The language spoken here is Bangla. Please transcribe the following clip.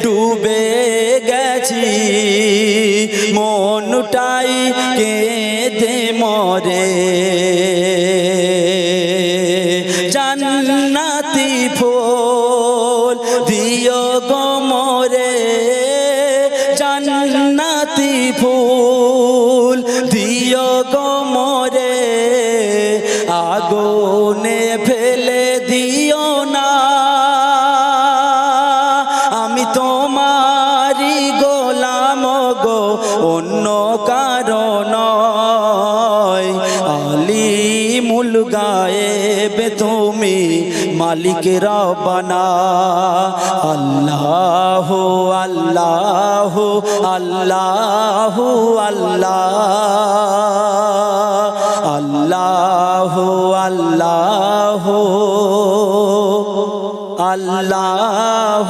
ডুবে গেছি মনটাই কেঁদে মরে জান্নাতি ফুল দিও গো মোরে জান্নাতি ফুল দিও গো মোরে আগুনে ফেলে দিও না আমি তোমারি গোলাম গো অন্য কারণ আলিমুল গায়েব তুমি মালিক রব্বানা আল্লাহ আল্লাহ আল্লাহ আল্লাহ আল্লাহ আল্লাহ আল্লাহ